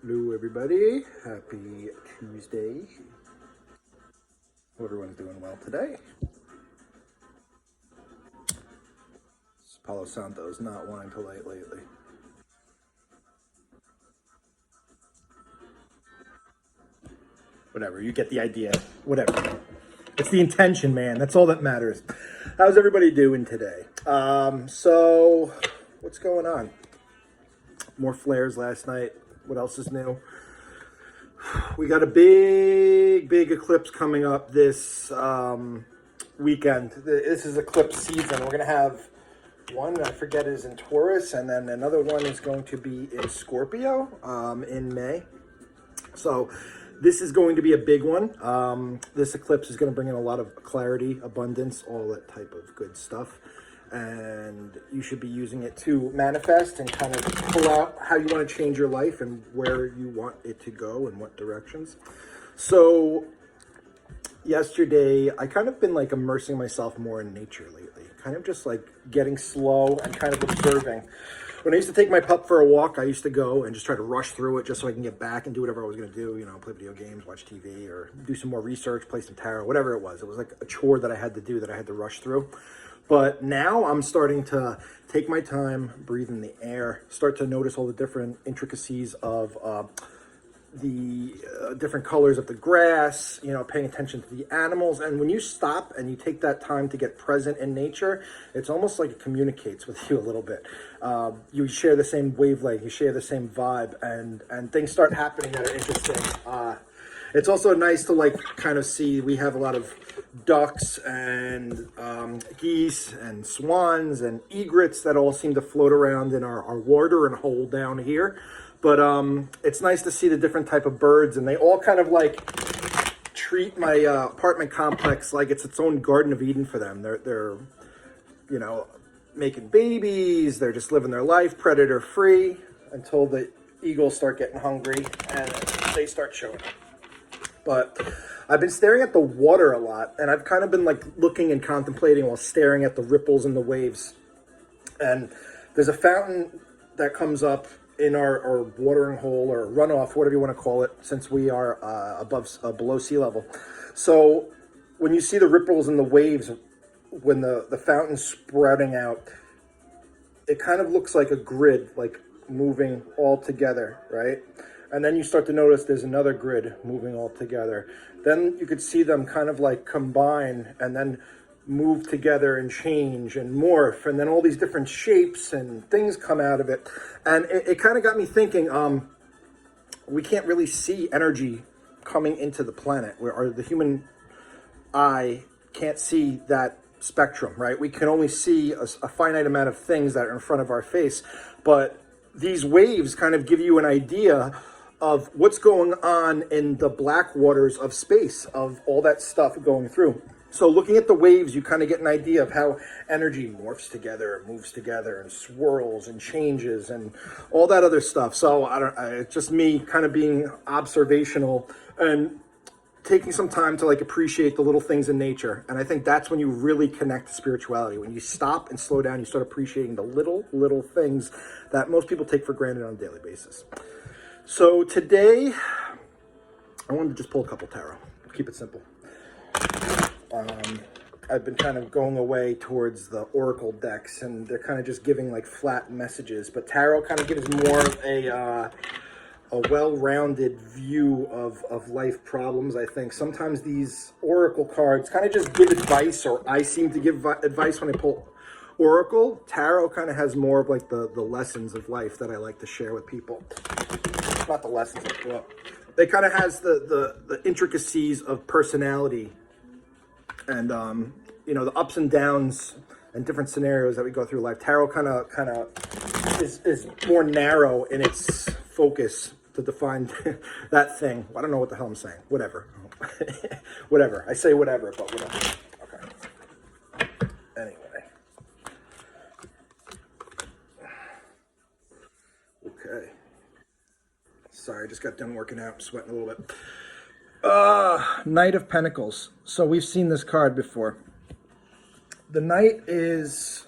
Hello everybody, happy Tuesday. Hope everyone's doing well today. Palo Santo is not wanting to light lately. Whatever, you get the idea. Whatever. It's the intention, man. That's all that matters. How's everybody doing today? So what's going on? More flares last night. What else is new? We got a big eclipse coming up this weekend. This is eclipse season. We're gonna have one, I forget, is in Taurus, and then another one is going to be in Scorpio in May. So this is going to be a big one. This eclipse is going to bring in a lot of clarity, abundance, all that type of good stuff. And you should be using it to manifest and kind of pull out how you want to change your life and where you want it to go and what directions. So yesterday, I kind of been like immersing myself more in nature lately, kind of just like getting slow and kind of observing. When I used to take my pup for a walk, I used to go and just try to rush through it just so I can get back and do whatever I was going to do, you know, play video games, watch TV, or do some more research, play some tarot, whatever it was. It was like a chore that I had to do, that I had to rush through. But now I'm starting to take my time, breathe in the air, start to notice all the different intricacies of the different colors of the grass, you know, paying attention to the animals. And when you stop and you take that time to get present in nature, it's almost like it communicates with you a little bit. You share the same wavelength, you share the same vibe, and things start happening that are interesting. It's also nice to like kind of see, we have a lot of ducks and geese and swans and egrets that all seem to float around in our water and hole down here. But it's nice to see the different type of birds, and they all kind of like treat my apartment complex like it's its own Garden of Eden for them. They're you know, making babies. They're just living their life predator free until the eagles start getting hungry and they start showing up. But I've been staring at the water a lot, and I've kind of been like looking and contemplating while staring at the ripples and the waves. And there's a fountain that comes up in our watering hole or runoff, whatever you want to call it, since we are below sea level. So when you see the ripples and the waves, when the fountain's sprouting out, it kind of looks like a grid, like moving all together, right? And then you start to notice there's another grid moving all together. Then you could see them kind of like combine and then move together and change and morph. And then all these different shapes and things come out of it. And it kind of got me thinking, we can't really see energy coming into the planet, or the human eye can't see that spectrum, right? We can only see a finite amount of things that are in front of our face. But these waves kind of give you an idea of what's going on in the black waters of space, of all that stuff going through. So looking at the waves, you kind of get an idea of how energy morphs together, moves together, and swirls and changes and all that other stuff. So it's just me kind of being observational and taking some time to like appreciate the little things in nature. And I think that's when you really connect to spirituality. When you stop and slow down, you start appreciating the little things that most people take for granted on a daily basis. So today, I wanted to just pull a couple tarot. Keep it simple. I've been kind of going away towards the oracle decks, and they're kind of just giving like flat messages. But tarot kind of gives more of a well-rounded view of life problems. I think sometimes these oracle cards kind of just give advice, or I seem to give advice when I pull oracle. Tarot kind of has more of like the lessons of life that I like to share with people. Not the lessons, but it kind of has the intricacies of personality and you know, the ups and downs and different scenarios that we go through life. Tarot kind of is more narrow in its focus to define that thing. I don't know what the hell I'm saying. Whatever. Whatever. I say whatever, but whatever. Okay. Anyway. Okay. Sorry, I just got done working out. I'm sweating a little bit. Knight of Pentacles. So we've seen this card before. The knight is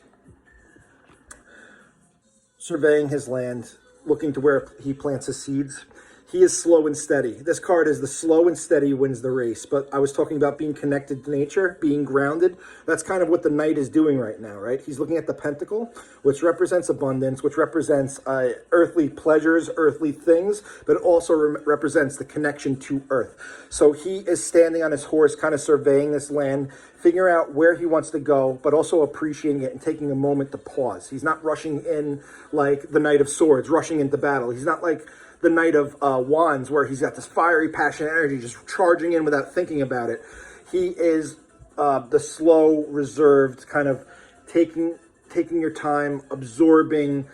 surveying his land, looking to where he plants his seeds. He is slow and steady. This card is the slow and steady wins the race. But I was talking about being connected to nature, being grounded. That's kind of what the Knight is doing right now, right? He's looking at the Pentacle, which represents abundance, which represents earthly pleasures, earthly things, but it also represents the connection to Earth. So he is standing on his horse, kind of surveying this land, figuring out where he wants to go, but also appreciating it and taking a moment to pause. He's not rushing in like the Knight of Swords, rushing into battle. He's not like the Knight of Wands, where he's got this fiery, passionate energy, just charging in without thinking about it. He is the slow, reserved, kind of taking your time, absorbing,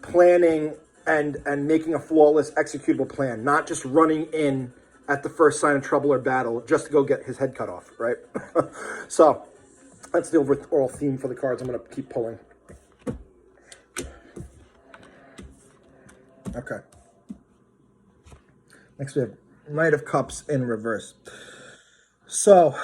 planning, and making a flawless, executable plan, not just running in at the first sign of trouble or battle just to go get his head cut off, right? So that's the overall theme for the cards. I'm going to keep pulling. Okay. Next we have Knight of Cups in reverse. So,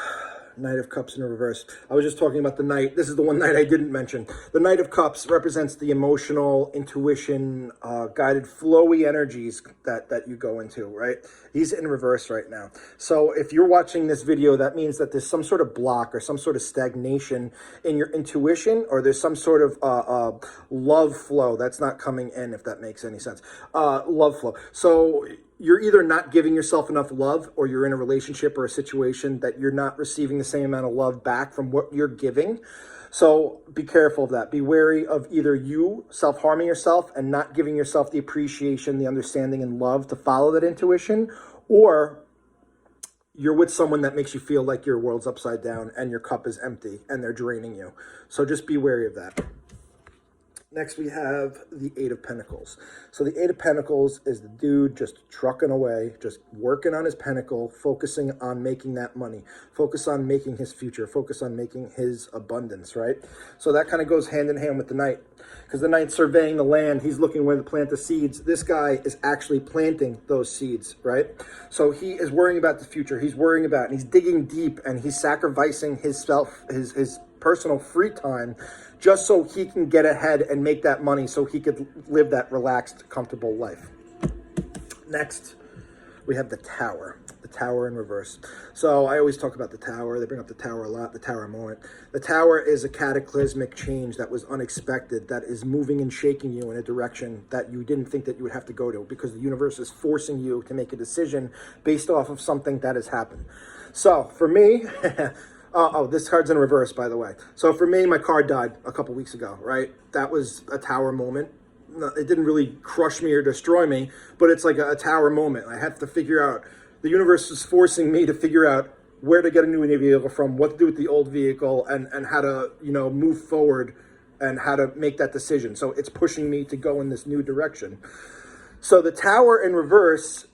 Knight of Cups in reverse. I was just talking about the Knight. This is the one Knight I didn't mention. The Knight of Cups represents the emotional, intuition, guided, flowy energies that you go into, right? He's in reverse right now. So if you're watching this video, that means that there's some sort of block or some sort of stagnation in your intuition, or there's some sort of love flow that's not coming in, if that makes any sense. Love flow. So you're either not giving yourself enough love, or you're in a relationship or a situation that you're not receiving the same amount of love back from what you're giving. So be careful of that. Be wary of either you self-harming yourself and not giving yourself the appreciation, the understanding, and love to follow that intuition, or you're with someone that makes you feel like your world's upside down and your cup is empty and they're draining you. So just be wary of that. Next, we have the Eight of Pentacles. So the Eight of Pentacles is the dude just trucking away, just working on his pentacle, focusing on making that money, focus on making his future, focus on making his abundance, right? So that kind of goes hand in hand with the Knight, because the Knight's surveying the land. He's looking where to plant the seeds. This guy is actually planting those seeds, right? So he is worrying about the future. He's worrying about, and he's digging deep, and he's sacrificing his personal free time just so he can get ahead and make that money so he could live that relaxed, comfortable life. Next, we have the Tower. The Tower in reverse. So I always talk about the Tower. They bring up the Tower a lot, the Tower moment. The Tower is a cataclysmic change that was unexpected, that is moving and shaking you in a direction that you didn't think that you would have to go to, because the universe is forcing you to make a decision based off of something that has happened. So for me, oh, this card's in reverse, by the way. So for me, my card died a couple weeks ago, right? That was a Tower moment. It didn't really crush me or destroy me, but it's like a Tower moment. I have to figure out, the universe is forcing me to figure out where to get a new vehicle from, what to do with the old vehicle, and how to, move forward and how to make that decision. So it's pushing me to go in this new direction. So the Tower in reverse,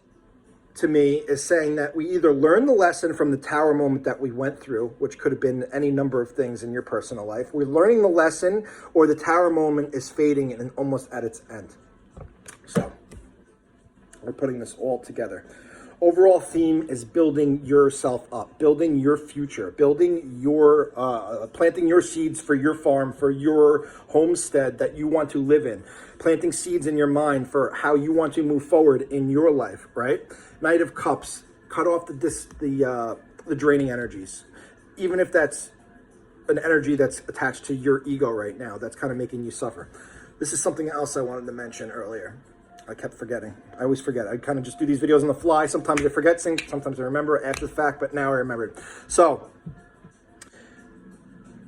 to me, is saying that we either learn the lesson from the Tower moment that we went through, which could have been any number of things in your personal life. We're learning the lesson, or the Tower moment is fading and almost at its end. So we're putting this all together. Overall theme is building yourself up, building your future, building your, planting your seeds for your farm, for your homestead that you want to live in, planting seeds in your mind for how you want to move forward in your life, right? Knight of Cups, cut off the draining energies, even if that's an energy that's attached to your ego right now, that's kind of making you suffer. This is something else I wanted to mention earlier. I kept forgetting. I always forget. I kind of just do these videos on the fly. Sometimes I forget things. Sometimes I remember after the fact, but now I remembered. So,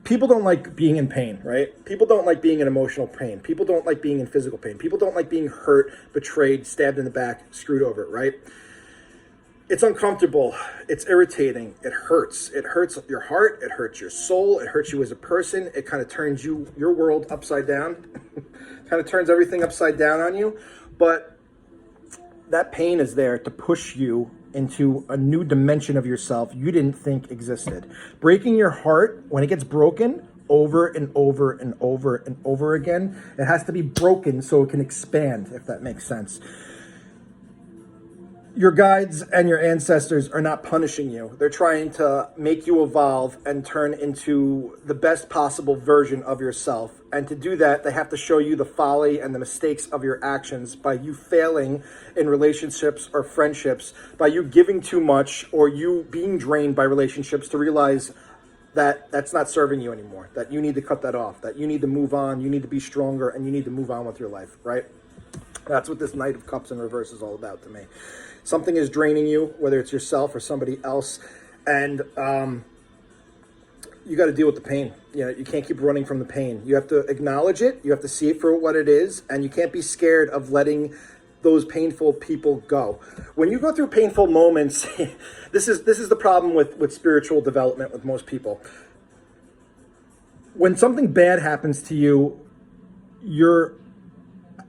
people don't like being in pain, right? People don't like being in emotional pain. People don't like being in physical pain. People don't like being hurt, betrayed, stabbed in the back, screwed over, right? It's uncomfortable. It's irritating. It hurts. It hurts your heart. It hurts your soul. It hurts you as a person. It kind of turns your world upside down. Kind of turns everything upside down on you. But that pain is there to push you into a new dimension of yourself you didn't think existed. Breaking your heart, when it gets broken over and over and over and over again, it has to be broken so it can expand, if that makes sense. Your guides and your ancestors are not punishing you. They're trying to make you evolve and turn into the best possible version of yourself. And to do that, they have to show you the folly and the mistakes of your actions by you failing in relationships or friendships, by you giving too much or you being drained by relationships to realize that that's not serving you anymore, that you need to cut that off, that you need to move on, you need to be stronger, and you need to move on with your life, right? That's what this Knight of Cups in reverse is all about to me. Something is draining you, whether it's yourself or somebody else, and you got to deal with the pain. You know, you can't keep running from the pain. You have to acknowledge it. You have to see it for what it is, and you can't be scared of letting those painful people go. When you go through painful moments, this is the problem with spiritual development with most people. When something bad happens to you, your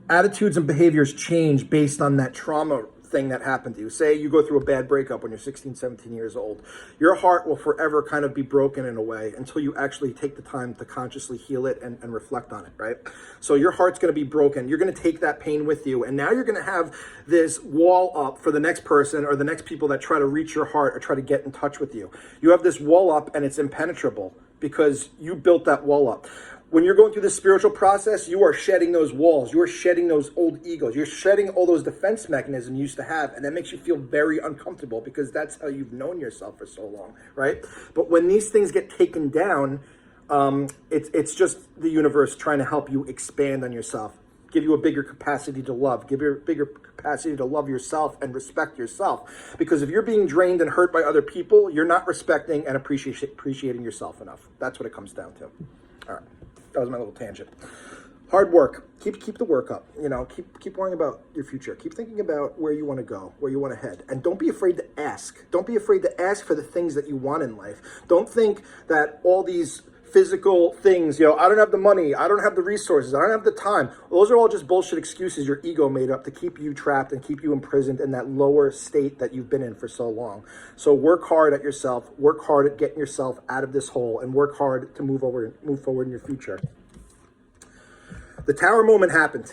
attitudes and behaviors change based on that trauma thing that happened to you. Say you go through a bad breakup when you're 16, 17 years old. Your heart will forever kind of be broken in a way until you actually take the time to consciously heal it and reflect on it, right? So your heart's going to be broken. You're going to take that pain with you. And now you're going to have this wall up for the next person or the next people that try to reach your heart or try to get in touch with you. You have this wall up and it's impenetrable because you built that wall up. When you're going through this spiritual process, you are shedding those walls. You are shedding those old egos. You're shedding all those defense mechanisms you used to have. And that makes you feel very uncomfortable because that's how you've known yourself for so long, right? But when these things get taken down, it's just the universe trying to help you expand on yourself, give you a bigger capacity to love, give you a bigger capacity to love yourself and respect yourself. Because if you're being drained and hurt by other people, you're not respecting and appreciating yourself enough. That's what it comes down to. All right. That was my little tangent. Hard work. Keep the work up. You know, keep worrying about your future. Keep thinking about where you want to go, where you want to head. And don't be afraid to ask. Don't be afraid to ask for the things that you want in life. Don't think that all these physical things, you know, I don't have the money, I don't have the resources, I don't have the time. Those are all just bullshit excuses your ego made up to keep you trapped and keep you imprisoned in that lower state that you've been in for so long. So work hard at yourself, work hard at getting yourself out of this hole, and work hard to move forward in your future. The Tower moment happened.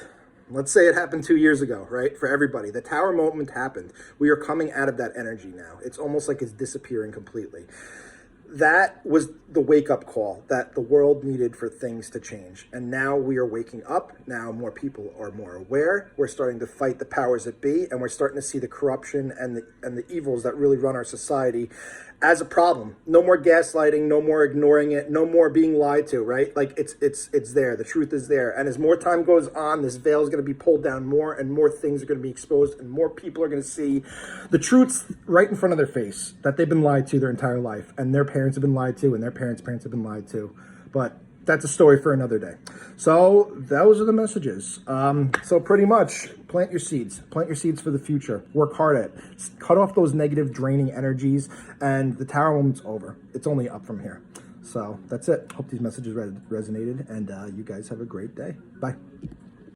Let's say it happened 2 years ago, right? For everybody, the Tower moment happened. We are coming out of that energy now. It's almost like it's disappearing completely. That was the wake-up call that the world needed for things to change. And now we are waking up. Now more people are more aware. We're starting to fight the powers that be, and we're starting to see the corruption and the evils that really run our society as a problem. No more gaslighting, no more ignoring it, no more being lied to, right? Like it's there. The truth is there. And as more time goes on, this veil is going to be pulled down more and more things are going to be exposed and more people are going to see the truths right in front of their face that they've been lied to their entire life, and their parents have been lied to, and their parents' parents have been lied to. But that's a story for another day. So those are the messages. So pretty much plant your seeds for the future. Work hard at it. Cut off those negative draining energies, and the Tower moment's over. It's only up from here. So that's it. Hope these messages resonated, and you guys have a great day. Bye.